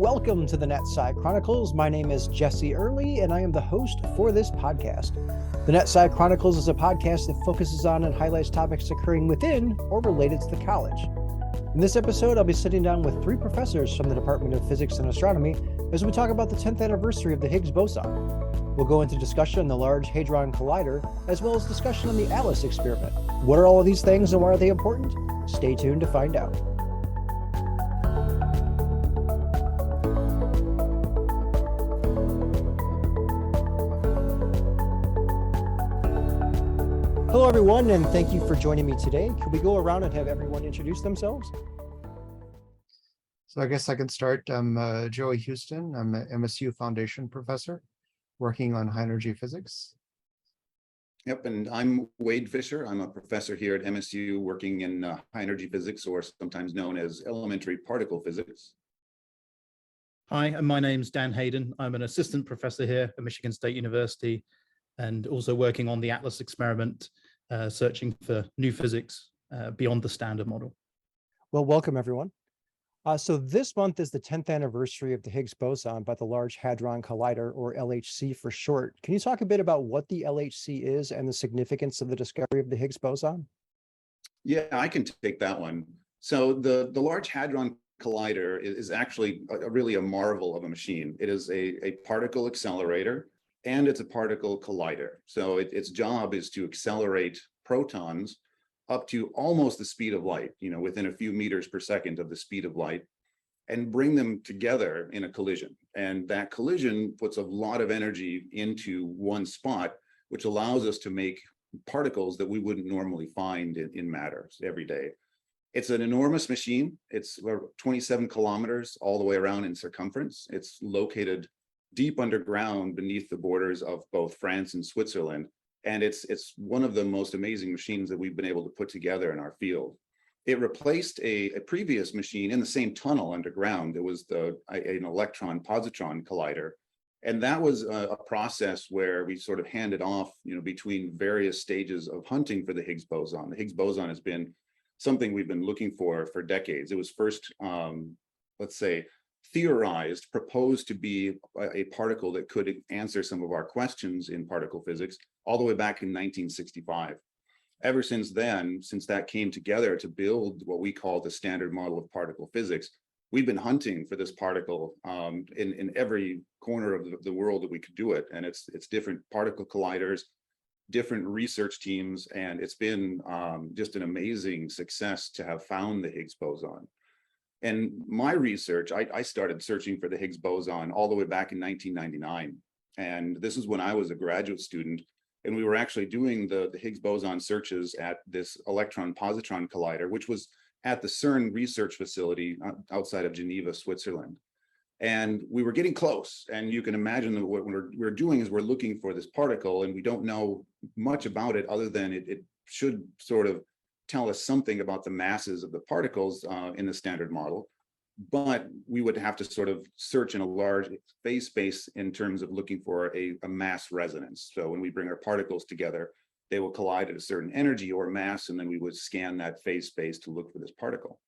welcome to the NetSci Chronicles. My name is Jesse Early, and I am the host for this podcast. The NetSci Chronicles is a podcast that focuses on and highlights topics occurring within or related to the college. In this episode, I'll be sitting down with three professors from the Department of Physics and Astronomy as we talk about the 10th anniversary of the Higgs boson. We'll go into discussion on the Large Hadron Collider, as well as discussion on the ALICE experiment. What are all of these things and why are they important? Stay tuned to find out. Hello, everyone, and thank you for joining me today. Could we go around and have everyone introduce themselves? So I guess I can start. I'm Joey Houston. I'm an MSU Foundation professor working on high energy physics. Yep, and I'm Wade Fisher. I'm a professor here at MSU working in high energy physics, or sometimes known as elementary particle physics. Hi, and my name's Dan Hayden. I'm an assistant professor here at Michigan State University and also working on the ATLAS experiment, searching for new physics beyond the standard model. Well, welcome, everyone. So this month is the 10th anniversary of the Higgs boson by the Large Hadron Collider, or LHC for short. Can you talk a bit about what the LHC is and the significance of the discovery of the Higgs boson? Yeah, I can take that one. So the Large Hadron Collider is actually really a marvel of a machine. It is a particle accelerator and it's a particle collider. So its job is to accelerate protons up to almost the speed of light, within a few meters per second of the speed of light, and bring them together in a collision. And that collision puts a lot of energy into one spot, which allows us to make particles that we wouldn't normally find in matter every day. It's an enormous machine. It's 27 kilometers all the way around in circumference. It's located deep underground beneath the borders of both France and Switzerland. And it's one of the most amazing machines that we've been able to put together in our field. It replaced a previous machine in the same tunnel underground. It was an electron-positron collider. And that was a process where we sort of handed off, between various stages of hunting for the Higgs boson. The Higgs boson has been something we've been looking for decades. It was first, theorized, proposed to be a particle that could answer some of our questions in particle physics all the way back in 1965. Ever since then, since that came together to build what we call the standard model of particle physics, we've been hunting for this particle in every corner of the world that we could do it. And it's different particle colliders, different research teams, and it's been just an amazing success to have found the Higgs boson. And my research, I started searching for the Higgs boson all the way back in 1999. And this is when I was a graduate student. And we were actually doing the Higgs boson searches at this electron-positron collider, which was at the CERN research facility outside of Geneva, Switzerland. And we were getting close. And you can imagine that what we're doing is we're looking for this particle, and we don't know much about it other than it should sort of tell us something about the masses of the particles in the standard model, but we would have to sort of search in a large phase space in terms of looking for a mass resonance. So when we bring our particles together, they will collide at a certain energy or mass, and then we would scan that phase space to look for this particle.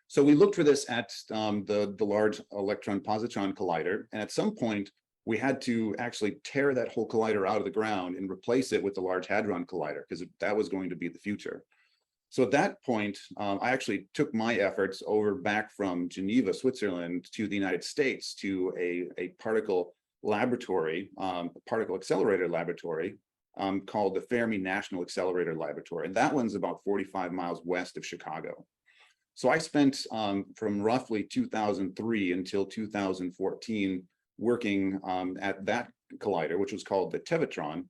So we looked for this at the Large Electron-Positron Collider, and at some point, we had to actually tear that whole collider out of the ground and replace it with the Large Hadron Collider, because that was going to be the future. So at that point, I actually took my efforts back from Geneva, Switzerland, to the United States to a particle laboratory, particle accelerator laboratory called the Fermi National Accelerator Laboratory. And that one's about 45 miles west of Chicago. So I spent from roughly 2003 until 2014 working at that collider, which was called the Tevatron.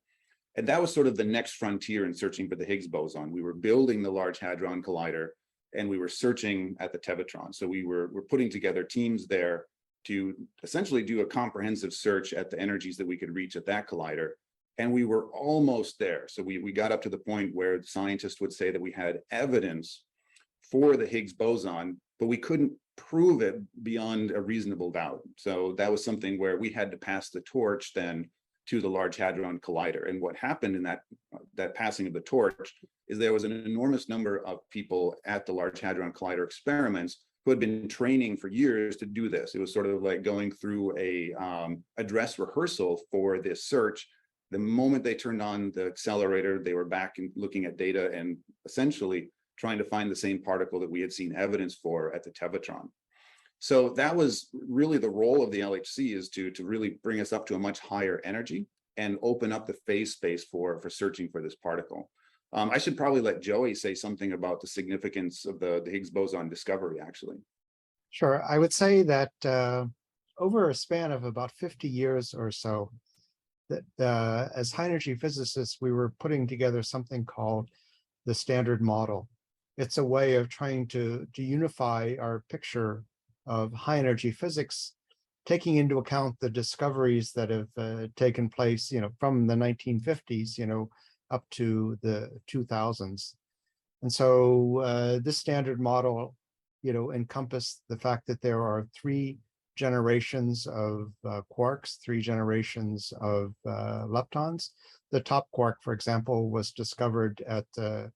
And that was sort of the next frontier in searching for the Higgs boson. We were building the Large Hadron Collider, and we were searching at the Tevatron. So we're putting together teams there to essentially do a comprehensive search at the energies that we could reach at that collider. And we were almost there. So we got up to the point where scientists would say that we had evidence for the Higgs boson, but we couldn't prove it beyond a reasonable doubt. So that was something where we had to pass the torch then to the Large Hadron Collider. And what happened in that passing of the torch is there was an enormous number of people at the Large Hadron Collider experiments who had been training for years to do this. It was sort of like going through a dress rehearsal for this search. The moment they turned on the accelerator, they were back and looking at data and essentially trying to find the same particle that we had seen evidence for at the Tevatron. So that was really the role of the LHC, is to really bring us up to a much higher energy and open up the phase space for searching for this particle. I should probably let Joey say something about the significance of the Higgs boson discovery, actually. Sure. I would say that over a span of about 50 years or so, that as high energy physicists, we were putting together something called the Standard Model. It's a way of trying to unify our picture of high energy physics, taking into account the discoveries that have taken place, from the 1950s, up to the 2000s. And so this Standard Model, encompassed the fact that there are 3 generations of quarks, 3 generations of leptons. The top quark, for example, was discovered at the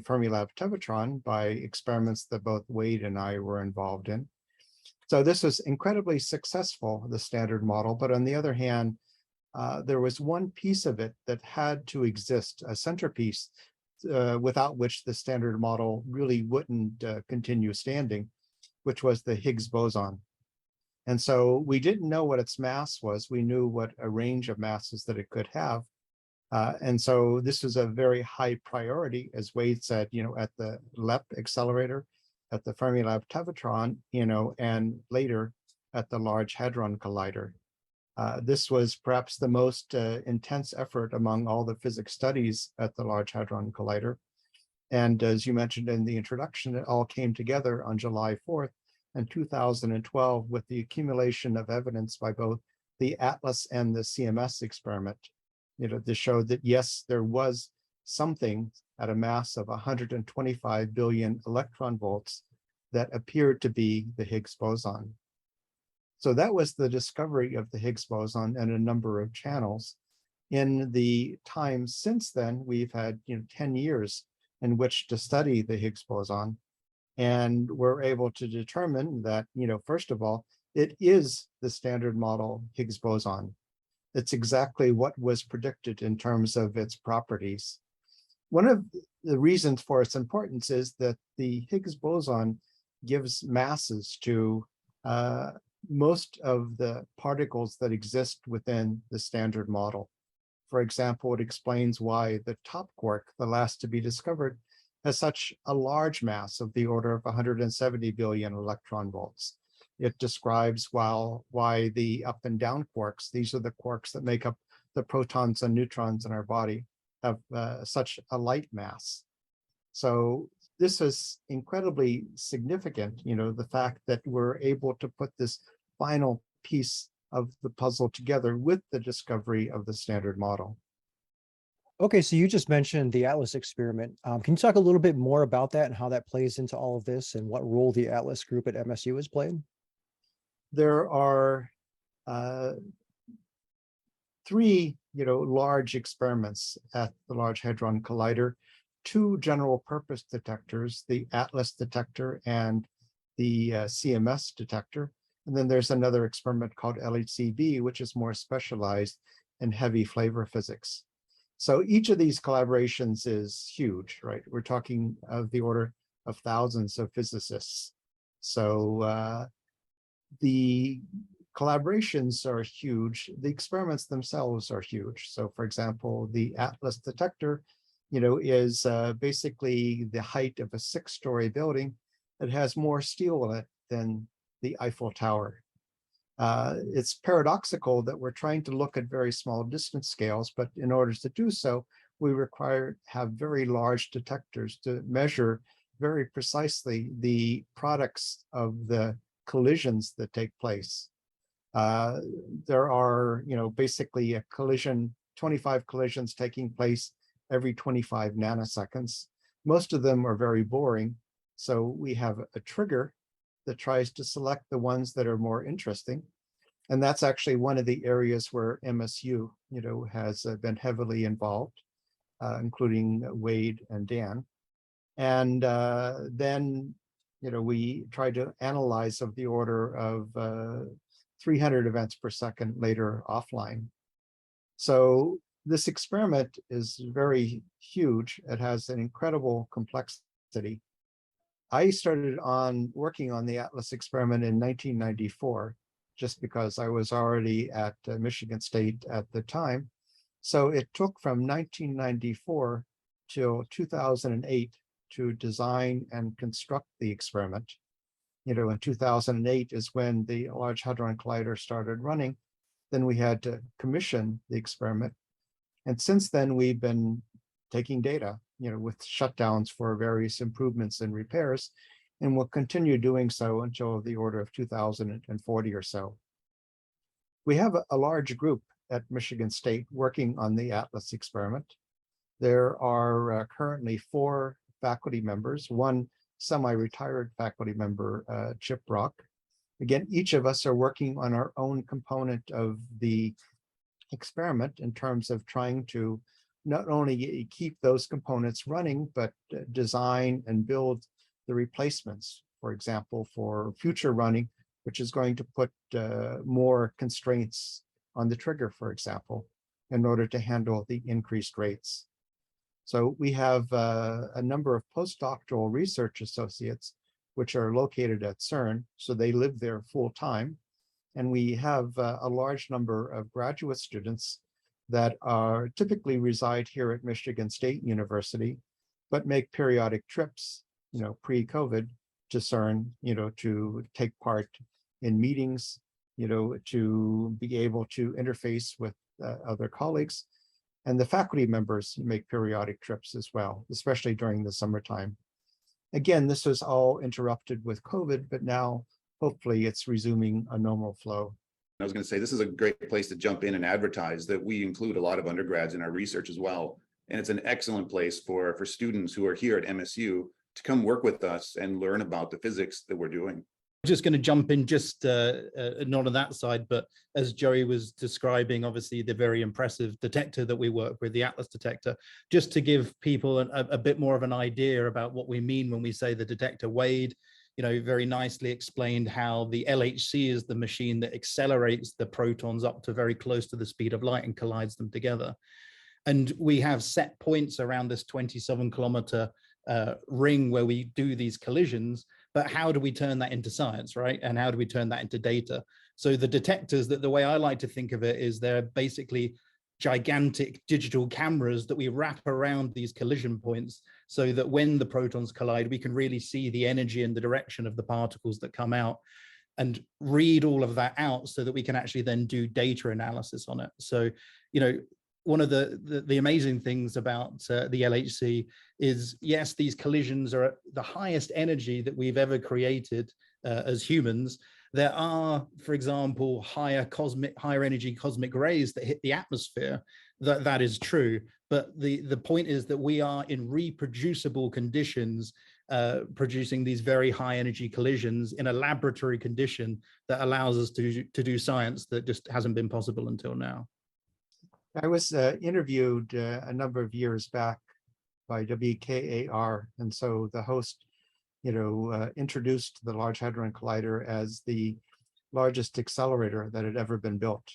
Fermilab Tevatron by experiments that both Wade and I were involved in. So this was incredibly successful, the Standard Model, but on the other hand, there was one piece of it that had to exist, a centerpiece, without which the Standard Model really wouldn't continue standing, which was the Higgs boson. And so we didn't know what its mass was. We knew what a range of masses that it could have. And so this was a very high priority, as Wade said, at the LEP accelerator, at the Fermilab Tevatron, and later at the Large Hadron Collider. This was perhaps the most intense effort among all the physics studies at the Large Hadron Collider. And as you mentioned in the introduction, it all came together on July 4th in 2012 with the accumulation of evidence by both the ATLAS and the CMS experiment. This showed that, yes, there was something at a mass of 125 billion electron volts that appeared to be the Higgs boson. So that was the discovery of the Higgs boson and a number of channels. In the time since then, we've had 10 years in which to study the Higgs boson. And we're able to determine that, first of all, it is the Standard Model Higgs boson. It's exactly what was predicted in terms of its properties. One of the reasons for its importance is that the Higgs boson gives masses to most of the particles that exist within the Standard Model. For example, it explains why the top quark, the last to be discovered, has such a large mass of the order of 170 billion electron volts. It describes why the up and down quarks, these are the quarks that make up the protons and neutrons in our body, have such a light mass. So this is incredibly significant, the fact that we're able to put this final piece of the puzzle together with the discovery of the Standard Model. Okay, so you just mentioned the ATLAS experiment. Can you talk a little bit more about that and how that plays into all of this and what role the ATLAS group at MSU has played? There are 3, large experiments at the Large Hadron Collider, 2 general purpose detectors, the ATLAS detector and the CMS detector. And then there's another experiment called LHCb, which is more specialized in heavy flavor physics. So each of these collaborations is huge, right? We're talking of the order of thousands of physicists. So the collaborations are huge. The experiments themselves are huge. So for example, the ATLAS detector, is basically the height of a 6-story building. It has more steel in it than the Eiffel Tower. It's paradoxical that we're trying to look at very small distance scales, but in order to do so, we require to have very large detectors to measure very precisely the products of the collisions that take place. There are, basically a collision, 25 collisions taking place every 25 nanoseconds. Most of them are very boring. So we have a trigger that tries to select the ones that are more interesting. And that's actually one of the areas where MSU, has been heavily involved, including Wade and Dan. And then, we tried to analyze of the order of 300 events per second later offline. So this experiment is very huge. It has an incredible complexity. I started working on the ATLAS experiment in 1994, just because I was already at Michigan State at the time. So it took from 1994 till 2008 to design and construct the experiment. In 2008 is when the Large Hadron Collider started running. Then we had to commission the experiment. And since then, we've been taking data, with shutdowns for various improvements and repairs, and we'll continue doing so until the order of 2040 or so. We have a large group at Michigan State working on the ATLAS experiment. There are currently 4 faculty members, 1 semi-retired faculty member, Chip Brock. Again, each of us are working on our own component of the experiment in terms of trying to not only keep those components running, but design and build the replacements, for example, for future running, which is going to put more constraints on the trigger, for example, in order to handle the increased rates. So we have a number of postdoctoral research associates, which are located at CERN, so they live there full time. And we have a large number of graduate students that are typically reside here at Michigan State University, but make periodic trips, pre-COVID to CERN, to take part in meetings, to be able to interface with other colleagues. And the faculty members make periodic trips as well, especially during the summertime. Again, this was all interrupted with COVID, but now hopefully it's resuming a normal flow. I was going to say, this is a great place to jump in and advertise that we include a lot of undergrads in our research as well. And it's an excellent place for students who are here at MSU to come work with us and learn about the physics that we're doing. Just going to jump in not on that side, but as Joey was describing, obviously the very impressive detector that we work with, the ATLAS detector, just to give people a bit more of an idea about what we mean when we say the detector weighed. Very nicely explained how the LHC is the machine that accelerates the protons up to very close to the speed of light and collides them together. And we have set points around this 27-kilometer ring where we do these collisions, but how do we turn that into science, right? And how do we turn that into data? So the detectors, the way I like to think of it is they're basically gigantic digital cameras that we wrap around these collision points so that when the protons collide, we can really see the energy and the direction of the particles that come out and read all of that out so that we can actually then do data analysis on it. So, one of the amazing things about the LHC is, yes, these collisions are at the highest energy that we've ever created as humans. There are, for example, higher energy cosmic rays that hit the atmosphere. That is true. But the point is that we are in reproducible conditions, producing these very high energy collisions in a laboratory condition that allows us to do science that just hasn't been possible until now. I was interviewed a number of years back by WKAR, and so the host, introduced the Large Hadron Collider as the largest accelerator that had ever been built.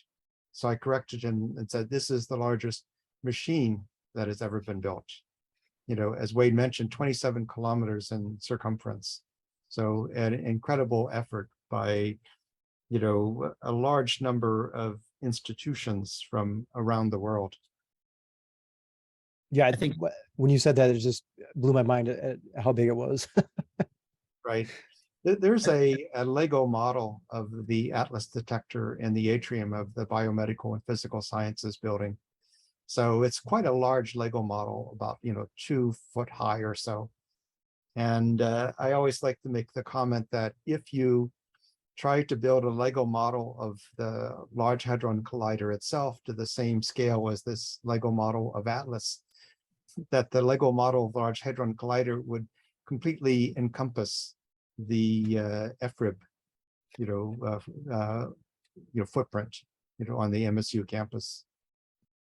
So I corrected him and said, this is the largest machine that has ever been built. As Wade mentioned, 27 kilometers in circumference. So an incredible effort by, a large number of institutions from around the world. Yeah, I think when you said that, it just blew my mind at how big it was. Right. There's a Lego model of the ATLAS detector in the atrium of the Biomedical and Physical Sciences building. So it's quite a large Lego model, about 2 foot high or so. And I always like to make the comment that if you try to build a Lego model of the Large Hadron Collider itself to the same scale as this Lego model of ATLAS, that the Lego model of Large Hadron Collider would completely encompass the FRIB, footprint, on the MSU campus.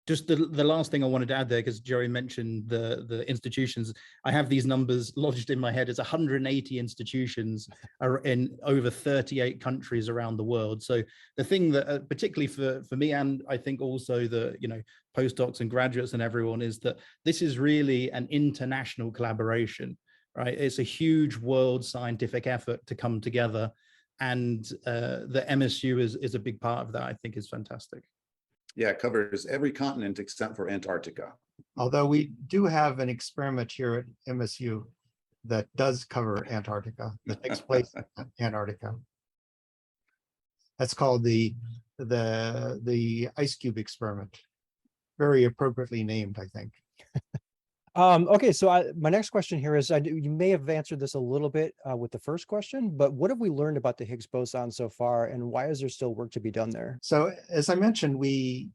Just the last thing I wanted to add there, because Jerry mentioned the institutions. I have these numbers lodged in my head. It's 180 institutions are in over 38 countries around the world. So the thing that, particularly for me, and I think also the postdocs and graduates and everyone, is that this is really an international collaboration, right? It's a huge world scientific effort to come together, and the MSU is a big part of that. I think is fantastic. Yeah, it covers every continent except for Antarctica. Although we do have an experiment here at MSU that does cover Antarctica, that takes place in Antarctica. That's called the Ice Cube experiment. Very appropriately named, I think. Okay, so my next question here is, you may have answered this a little bit with the first question, but what have we learned about the Higgs boson so far, and why is there still work to be done there? So as I mentioned, we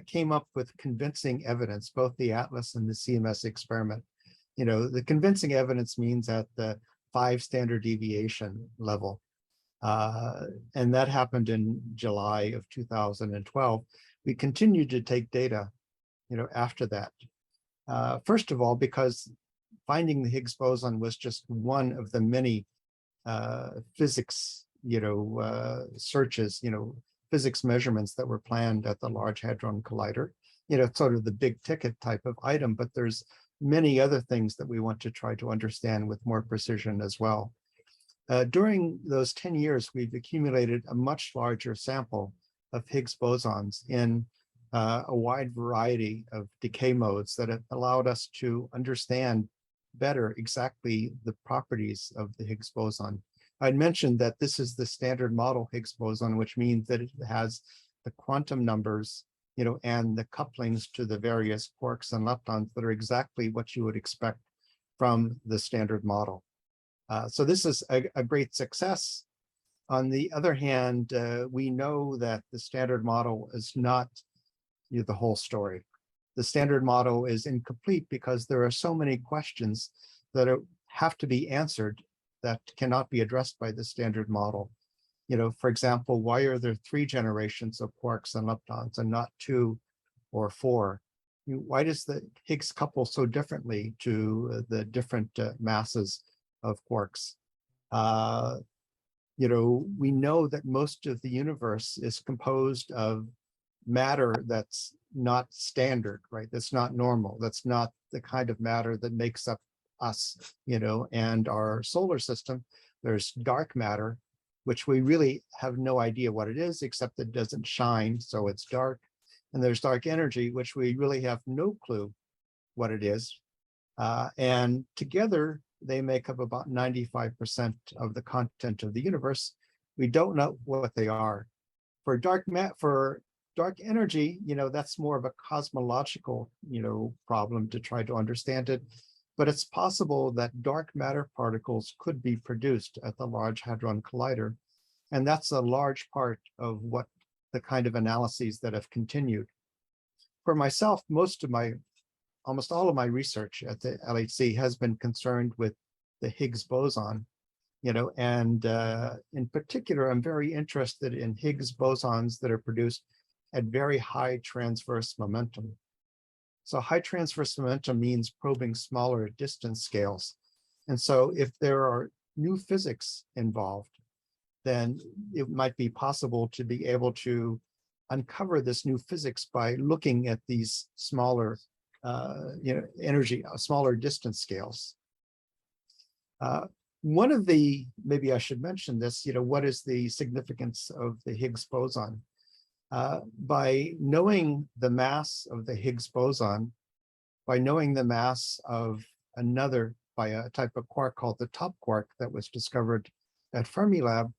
came up with convincing evidence, both the ATLAS and the CMS experiment. The convincing evidence means at the 5 standard deviation level. And that happened in July of 2012. We continued to take data, after that. First of all, because finding the Higgs boson was just one of the many physics, searches, physics measurements that were planned at the Large Hadron Collider. Sort of the big ticket type of item, but there's many other things that we want to try to understand with more precision as well. During those 10 years, we've accumulated a much larger sample of Higgs bosons in a wide variety of decay modes that have allowed us to understand better exactly the properties of the Higgs boson. I'd mentioned that this is the standard model Higgs boson, which means that it has the quantum numbers, and the couplings to the various quarks and leptons that are exactly what you would expect from the standard model. So this is a great success. On the other hand, we know that the standard model is not the whole story. The standard model is incomplete because there are so many questions that have to be answered that cannot be addressed by the standard model. For example, why are there 3 generations of quarks and leptons and not 2 or 4? Why does the Higgs couple so differently to the different masses of quarks? We know that most of the universe is composed of matter that's not standard, right? That's not normal. That's not the kind of matter that makes up us, and our solar system. There's dark matter, which we really have no idea what it is, except it doesn't shine, so it's dark. And there's dark energy, which we really have no clue what it is. And together, they make up about 95% of the content of the universe. We don't know what they are. For dark energy, that's more of a cosmological, problem to try to understand it. But it's possible that dark matter particles could be produced at the Large Hadron Collider. And that's a large part of what the kind of analyses that have continued. For myself, almost all of my research at the LHC has been concerned with the Higgs boson, and in particular, I'm very interested in Higgs bosons that are produced at very high transverse momentum. So high transverse momentum means probing smaller distance scales. And so if there are new physics involved, then it might be possible to be able to uncover this new physics by looking at these smaller, smaller distance scales. One of the, maybe I should mention this, what is the significance of the Higgs boson? By knowing the mass of the Higgs boson, by knowing the mass of another, by a type of quark called the top quark that was discovered at Fermilab,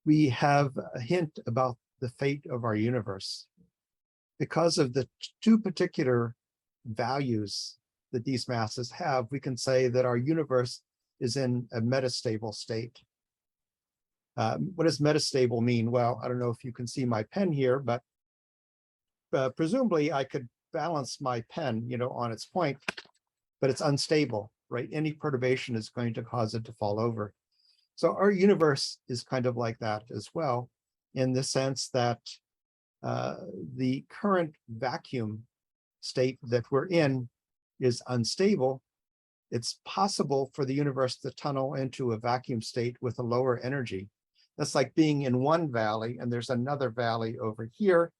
we have a hint about the fate of our universe. Because of the 2 particular values that these masses have, we can say that our universe is in a metastable state. What does metastable mean? Well, I don't know if you can see my pen here, but presumably I could balance my pen, on its point, but it's unstable, right? Any perturbation is going to cause it to fall over. So our universe is kind of like that as well, in the sense that the current vacuum state that we're in is unstable, it's possible for the universe to tunnel into a vacuum state with a lower energy. That's like being in one valley and there's another valley over here.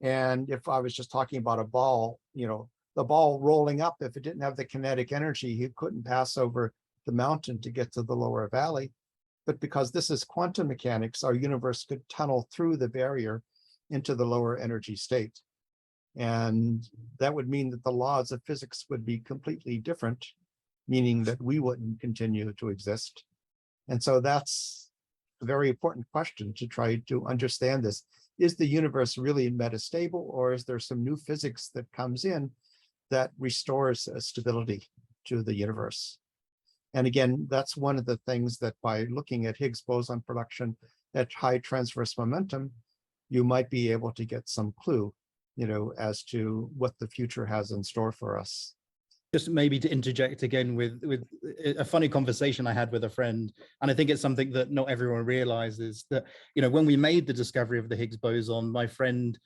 And if I was just talking about a ball, the ball rolling up, if it didn't have the kinetic energy, you couldn't pass over the mountain to get to the lower valley. But because this is quantum mechanics, our universe could tunnel through the barrier into the lower energy state. And that would mean that the laws of physics would be completely different, meaning that we wouldn't continue to exist. And so that's a very important question to try to understand this. Is the universe really metastable, or is there some new physics that comes in that restores stability to the universe? And again, that's one of the things that by looking at Higgs boson production at high transverse momentum, you might be able to get some clue, as to what the future has in store for us. Just maybe to interject again with a funny conversation I had with a friend, and I think it's something that not everyone realizes, that when we made the discovery of the Higgs boson, my friend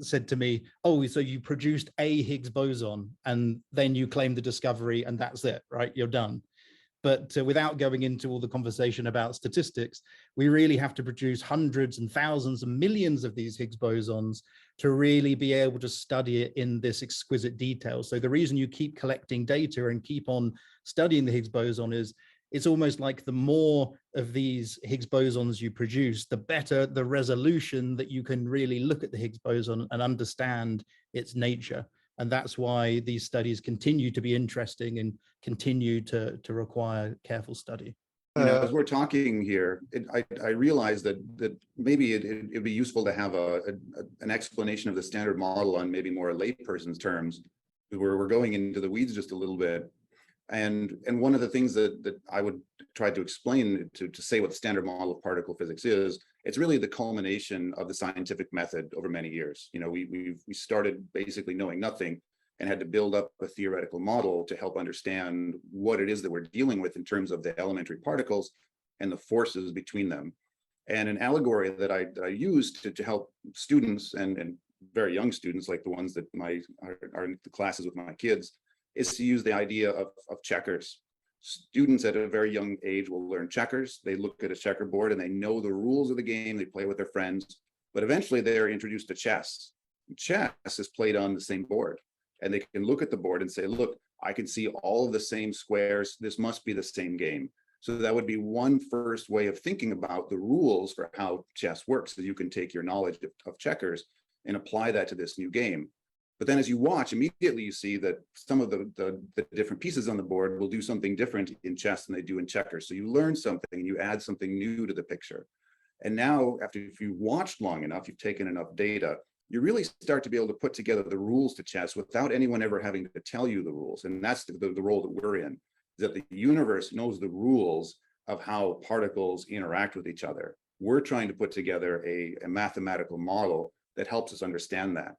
said to me, "Oh, so you produced a Higgs boson and then you claim the discovery and that's it, right? You're done." But without going into all the conversation about statistics, we really have to produce hundreds and thousands and millions of these Higgs bosons to really be able to study it in this exquisite detail. So the reason you keep collecting data and keep on studying the Higgs boson is it's almost like the more of these Higgs bosons you produce, the better the resolution that you can really look at the Higgs boson and understand its nature. And that's why these studies continue to be interesting and continue to require careful study. As we're talking here, I realize that maybe it'd be useful to have an explanation of the Standard Model on maybe more layperson's terms. We're going into the weeds just a little bit. And one of the things that I would try to explain to say what the Standard Model of particle physics is, it's really the culmination of the scientific method over many years. We started basically knowing nothing and had to build up a theoretical model to help understand what it is that we're dealing with in terms of the elementary particles and the forces between them. And an allegory that I use to help students and very young students, like the ones that are in the classes with my kids, is to use the idea of checkers. Students at a very young age will learn checkers. They look at a checkerboard and they know the rules of the game. They play with their friends, but eventually they're introduced to chess. Chess is played on the same board, and they can look at the board and say, look, I can see all of the same squares. This must be the same game. So that would be one first way of thinking about the rules for how chess works. So you can take your knowledge of checkers and apply that to this new game. But then as you watch, immediately you see that some of the different pieces on the board will do something different in chess than they do in checkers. So you learn something and you add something new to the picture. And now, if you've watched long enough, you've taken enough data, you really start to be able to put together the rules to chess without anyone ever having to tell you the rules. And that's the role that we're in, is that the universe knows the rules of how particles interact with each other. We're trying to put together a mathematical model that helps us understand that.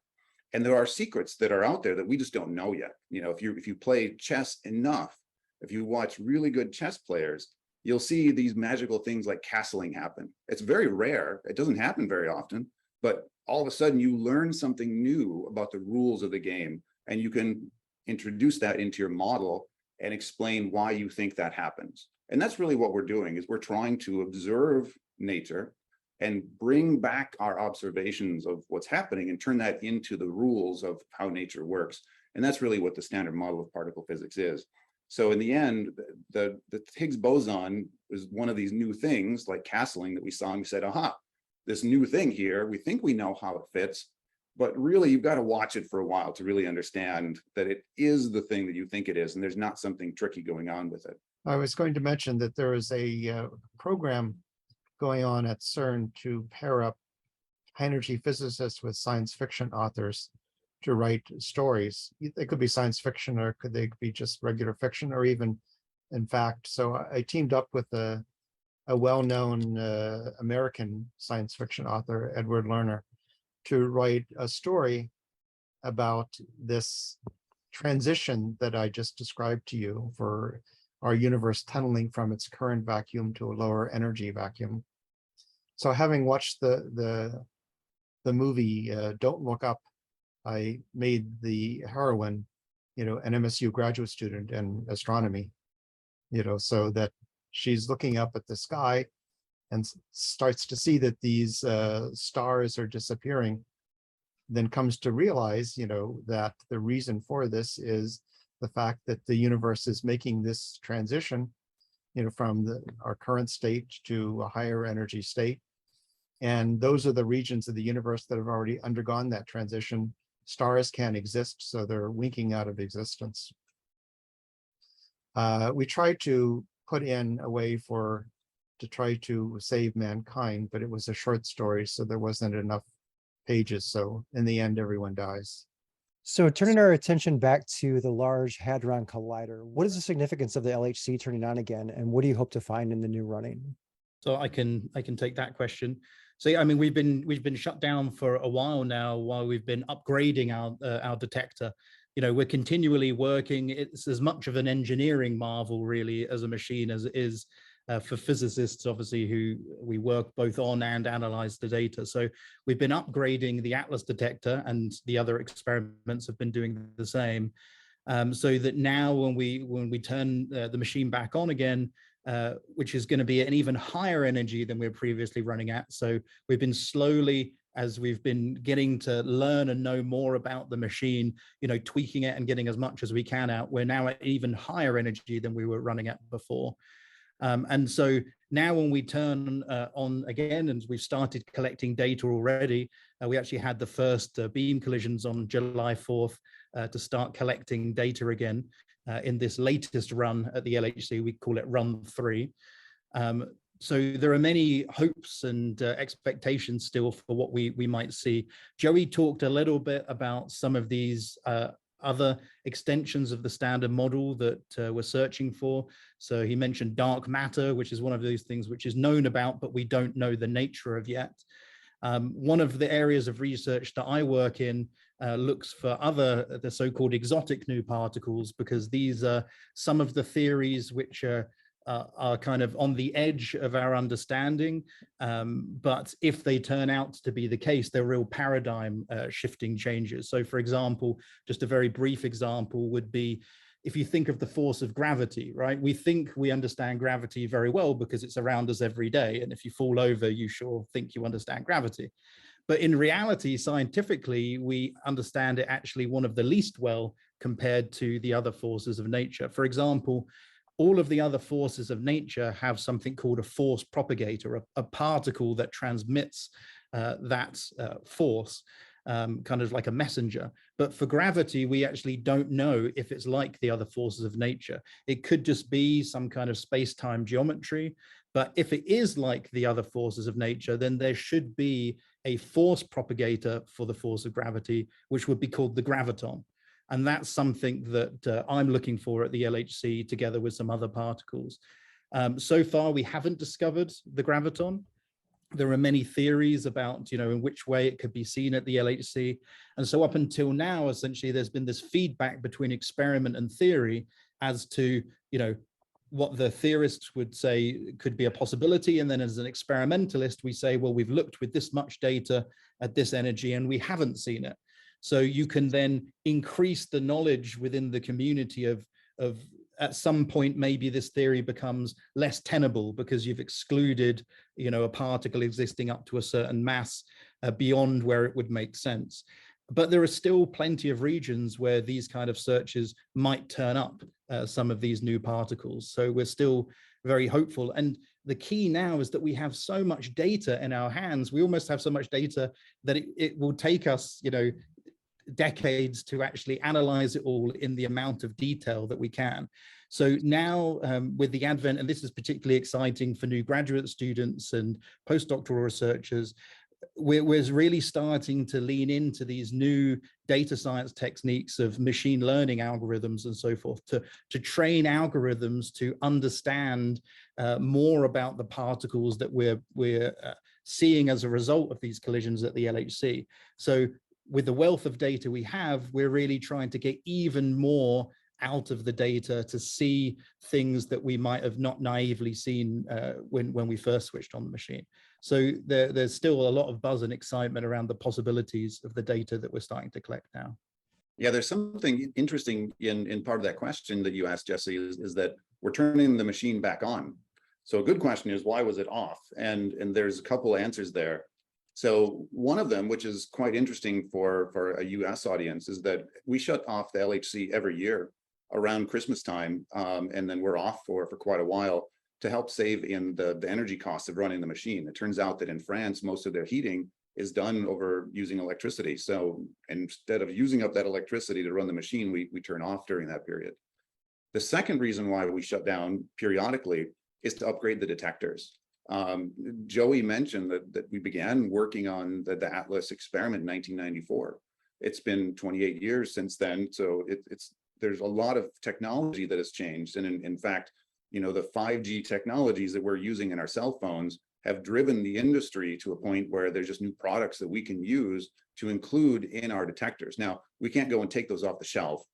And there are secrets that are out there that we just don't know yet. If you play chess enough, if you watch really good chess players, you'll see these magical things like castling happen. It's very rare. It doesn't happen very often, but all of a sudden you learn something new about the rules of the game, and you can introduce that into your model and explain why you think that happens. And that's really what we're doing, is we're trying to observe nature and bring back our observations of what's happening and turn that into the rules of how nature works. And that's really what the Standard Model of particle physics is. So in the end, the Higgs boson is one of these new things like castling that we saw, and we said, aha, this new thing here, we think we know how it fits, but really you've got to watch it for a while to really understand that it is the thing that you think it is, and there's not something tricky going on with it. I was going to mention that there is a program going on at CERN to pair up high-energy physicists with science fiction authors to write stories. They could be science fiction, or they could be just regular fiction, or even in fact. So I teamed up with a well-known American science fiction author, Edward Lerner, to write a story about this transition that I just described to you for our universe tunneling from its current vacuum to a lower energy vacuum. So having watched the movie Don't Look Up, I made the heroine, an MSU graduate student in astronomy, so that she's looking up at the sky and starts to see that these stars are disappearing, then comes to realize, that the reason for this is the fact that the universe is making this transition, from our current state to a higher energy state. And those are the regions of the universe that have already undergone that transition. Stars can't exist, so they're winking out of existence. We tried to put in a way to try to save mankind, but it was a short story, so there wasn't enough pages. So in the end, everyone dies. So turning our attention back to the Large Hadron Collider, what is the significance of the LHC turning on again, and what do you hope to find in the new running? So I can take that question. So I mean, we've been shut down for a while now while we've been upgrading our detector. We're continually working. It's as much of an engineering marvel really as a machine as it is for physicists, obviously, who we work both on and analyze the data. So we've been upgrading the ATLAS detector, and the other experiments have been doing the same. So that now when we turn the machine back on again, which is going to be an even higher energy than we were previously running at. So we've been slowly, as we've been getting to learn and know more about the machine, tweaking it and getting as much as we can out. We're now at even higher energy than we were running at before. And so now when we turn on again, and we've started collecting data already, we actually had the first beam collisions on July 4th to start collecting data again in this latest run at the LHC. We call it run 3. So there are many hopes and expectations still for what we might see. Joey talked a little bit about some of these other extensions of the standard model that we're searching for. So he mentioned dark matter, which is one of those things which is known about, but we don't know the nature of yet. One of the areas of research that I work in looks for the so-called exotic new particles, because these are some of the theories which are kind of on the edge of our understanding. But if they turn out to be the case, they're real paradigm shifting changes. So for example, just a very brief example would be, if you think of the force of gravity, right? We think we understand gravity very well because it's around us every day. And if you fall over, you sure think you understand gravity. But in reality, scientifically, we understand it actually one of the least well compared to the other forces of nature. For example, all of the other forces of nature have something called a force propagator, a particle that transmits that force, kind of like a messenger. But for gravity, we actually don't know if it's like the other forces of nature. It could just be some kind of space-time geometry. But if it is like the other forces of nature, then there should be a force propagator for the force of gravity, which would be called the graviton. And that's something that I'm looking for at the LHC together with some other particles. So far, we haven't discovered the graviton. There are many theories about, in which way it could be seen at the LHC. And so up until now, essentially, there's been this feedback between experiment and theory as to, what the theorists would say could be a possibility. And then as an experimentalist, we say, well, we've looked with this much data at this energy and we haven't seen it. So you can then increase the knowledge within the community of at some point, maybe this theory becomes less tenable because you've excluded, a particle existing up to a certain mass beyond where it would make sense. But there are still plenty of regions where these kind of searches might turn up some of these new particles. So we're still very hopeful. And the key now is that we have so much data in our hands. We almost have so much data that it will take us, decades to actually analyze it all in the amount of detail that we can. So now with the advent, and this is particularly exciting for new graduate students and postdoctoral researchers, we're really starting to lean into these new data science techniques of machine learning algorithms and so forth to train algorithms to understand more about the particles that we're seeing as a result of these collisions at the LHC. So with the wealth of data we have, we're really trying to get even more out of the data to see things that we might have not naively seen when we first switched on the machine. So there's still a lot of buzz and excitement around the possibilities of the data that we're starting to collect now. Yeah, there's something interesting in part of that question that you asked, Jesse, is that we're turning the machine back on. So a good question is, why was it off? And there's a couple answers there. So one of them, which is quite interesting for a US audience, is that we shut off the LHC every year around Christmas time, and then we're off for quite a while to help save in the energy costs of running the machine. It turns out that in France, most of their heating is done over using electricity. So instead of using up that electricity to run the machine, we turn off during that period. The second reason why we shut down periodically is to upgrade the detectors. Joey mentioned that we began working on the Atlas experiment in 1994. It's been 28 years since then, so there's a lot of technology that has changed. And in fact, you know, the 5G technologies that we're using in our cell phones have driven the industry to a point where there's just new products that we can use to include in our detectors. Now, we can't go and take those off the shelf.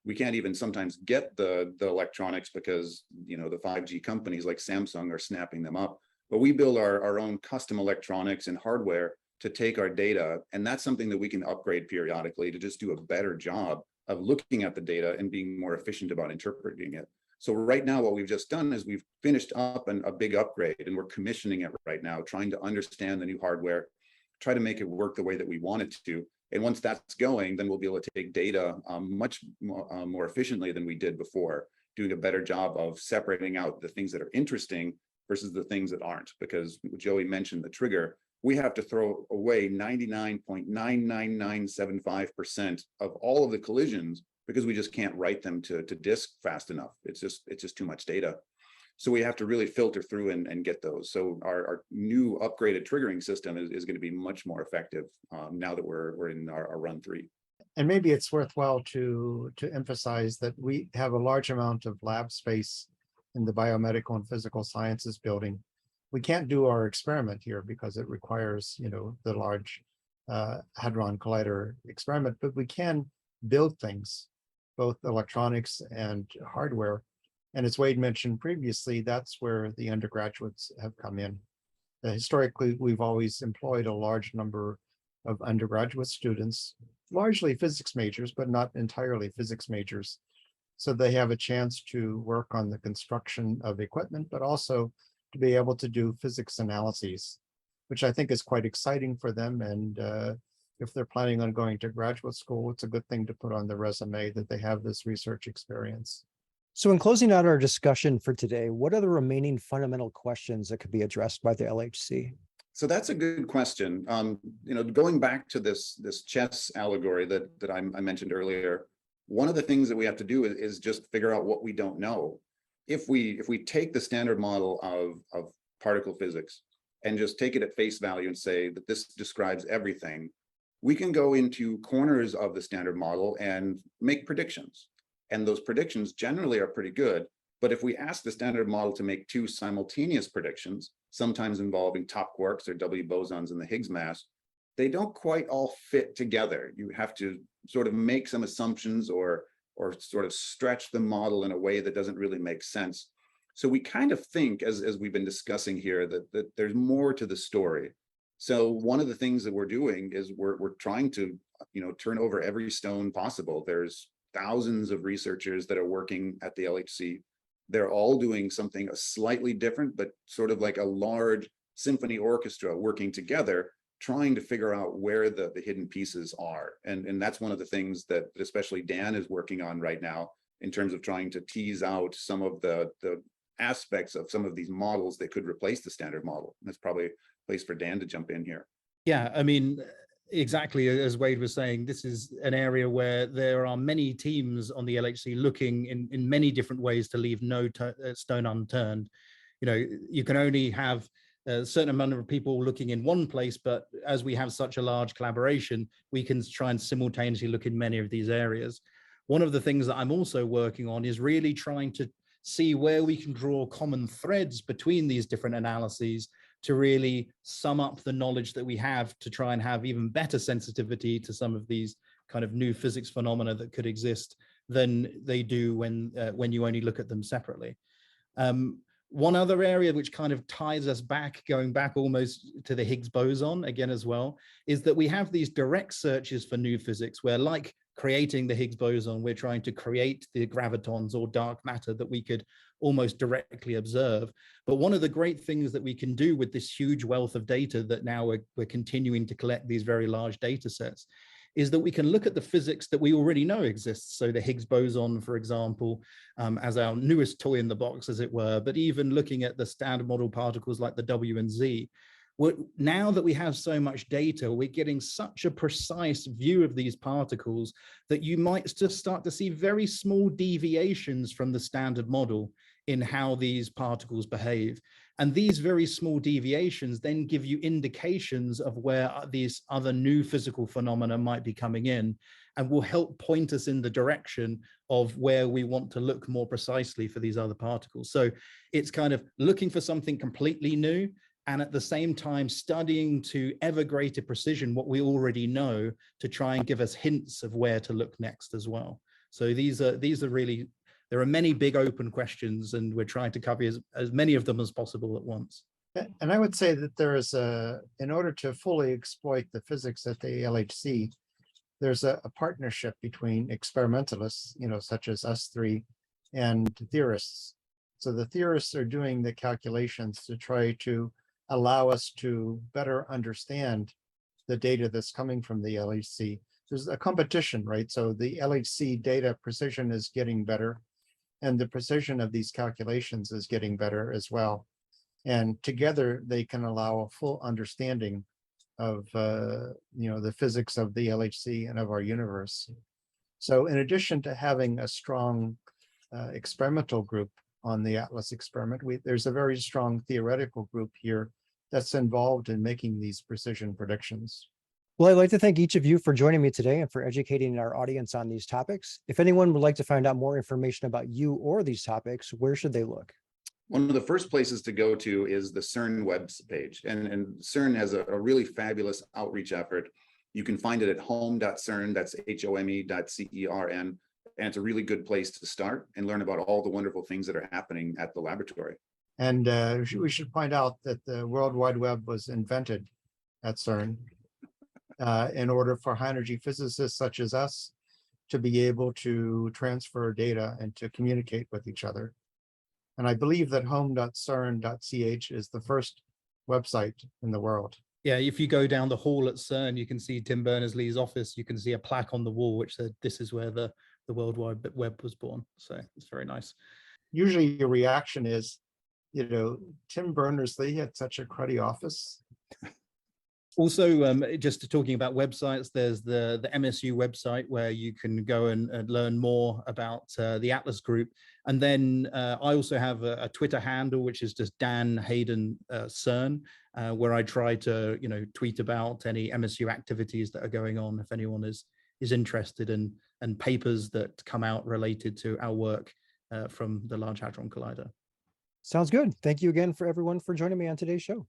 We can't even sometimes get the electronics because, you know, the 5G companies like Samsung are snapping them up. But we build our own custom electronics and hardware to take our data. And that's something that we can upgrade periodically to just do a better job of looking at the data and being more efficient about interpreting it. So right now, what we've just done is we've finished up a big upgrade, and we're commissioning it right now, trying to understand the new hardware, try to make it work the way that we want it to. And once that's going, then we'll be able to take data much more efficiently than we did before, doing a better job of separating out the things that are interesting versus the things that aren't. Because Joey mentioned the trigger, we have to throw away 99.99975% of all of the collisions because we just can't write them to disk fast enough. It's just too much data. So we have to really filter through and get those. So our new upgraded triggering system is going to be much more effective now that we're in our run 3. And maybe it's worthwhile to emphasize that we have a large amount of lab space in the biomedical and physical sciences building. We can't do our experiment here because it requires, you know, the large Hadron Collider experiment, but we can build things, both electronics and hardware. And as Wade mentioned previously, that's where the undergraduates have come in. Historically, we've always employed a large number of undergraduate students, largely physics majors, but not entirely physics majors. So they have a chance to work on the construction of equipment, but also to be able to do physics analyses, which I think is quite exciting for them. And if they're planning on going to graduate school, it's a good thing to put on the resume that they have this research experience. So in closing out our discussion for today, what are the remaining fundamental questions that could be addressed by the LHC? So that's a good question. You know, going back to this chess allegory that I mentioned earlier, one of the things that we have to do is just figure out what we don't know. If we take the standard model of particle physics and just take it at face value and say that this describes everything, we can go into corners of the standard model and make predictions. And those predictions generally are pretty good. But if we ask the standard model to make 2 simultaneous predictions, sometimes involving top quarks or W bosons in the Higgs mass, they don't quite all fit together. You have to sort of make some assumptions or sort of stretch the model in a way that doesn't really make sense. So we kind of think, as we've been discussing here, that there's more to the story. So one of the things that we're doing is we're trying to, you know, turn over every stone possible. There's thousands of researchers that are working at the LHC. They're all doing something slightly different, but sort of like a large symphony orchestra working together, trying to figure out where the hidden pieces are. And that's one of the things that especially Dan is working on right now in terms of trying to tease out some of the aspects of some of these models that could replace the standard model. And that's probably a place for Dan to jump in here. Yeah, I mean, exactly as Wade was saying, this is an area where there are many teams on the LHC looking in many different ways to leave no stone unturned. You know, you can only have a certain amount of people looking in one place, but as we have such a large collaboration, we can try and simultaneously look in many of these areas. One of the things that I'm also working on is really trying to see where we can draw common threads between these different analyses to really sum up the knowledge that we have to try and have even better sensitivity to some of these kind of new physics phenomena that could exist than they do when you only look at them separately. One other area which kind of ties us back, going back almost to the Higgs boson again as well, is that we have these direct searches for new physics where, like creating the Higgs boson, we're trying to create the gravitons or dark matter that we could almost directly observe. But one of the great things that we can do with this huge wealth of data that now we're continuing to collect these very large data sets is that we can look at the physics that we already know exists. So the Higgs boson, for example, as our newest toy in the box, as it were, but even looking at the standard model particles like the W and Z. Now that we have so much data, we're getting such a precise view of these particles that you might just start to see very small deviations from the standard model in how these particles behave. And these very small deviations then give you indications of where these other new physical phenomena might be coming in, and will help point us in the direction of where we want to look more precisely for these other particles. So it's kind of looking for something completely new, and at the same time studying to ever greater precision what we already know to try and give us hints of where to look next as well. So these are really, there are many big open questions, and we're trying to cover as many of them as possible at once. And I would say that there is in order to fully exploit the physics at the LHC, there's a partnership between experimentalists, such as us three, and theorists. So the theorists are doing the calculations to try to allow us to better understand the data that's coming from the LHC. There's a competition, right? So the LHC data precision is getting better, and the precision of these calculations is getting better as well. And together they can allow a full understanding of the physics of the LHC and of our universe. So in addition to having a strong experimental group on the ATLAS experiment, there's a very strong theoretical group here that's involved in making these precision predictions. Well, I'd like to thank each of you for joining me today and for educating our audience on these topics. If anyone would like to find out more information about you or these topics, where should they look? One of the first places to go to is the CERN web page. And CERN has a really fabulous outreach effort. You can find it at home.cern, that's home.cern, and it's a really good place to start and learn about all the wonderful things that are happening at the laboratory. And we should point out that the World Wide Web was invented at CERN in order for high-energy physicists such as us to be able to transfer data and to communicate with each other. And I believe that home.cern.ch is the first website in the world. Yeah, if you go down the hall at CERN, you can see Tim Berners-Lee's office. You can see a plaque on the wall which said, "This is where the World Wide Web was born." So it's very nice. Usually your reaction is, Tim Berners-Lee had such a cruddy office. Also, just talking about websites, there's the MSU website where you can go and learn more about the Atlas Group. And then I also have a Twitter handle, which is just Dan Hayden CERN, where I try to tweet about any MSU activities that are going on if anyone is interested in, and papers that come out related to our work from the Large Hadron Collider. Sounds good. Thank you again for everyone for joining me on today's show.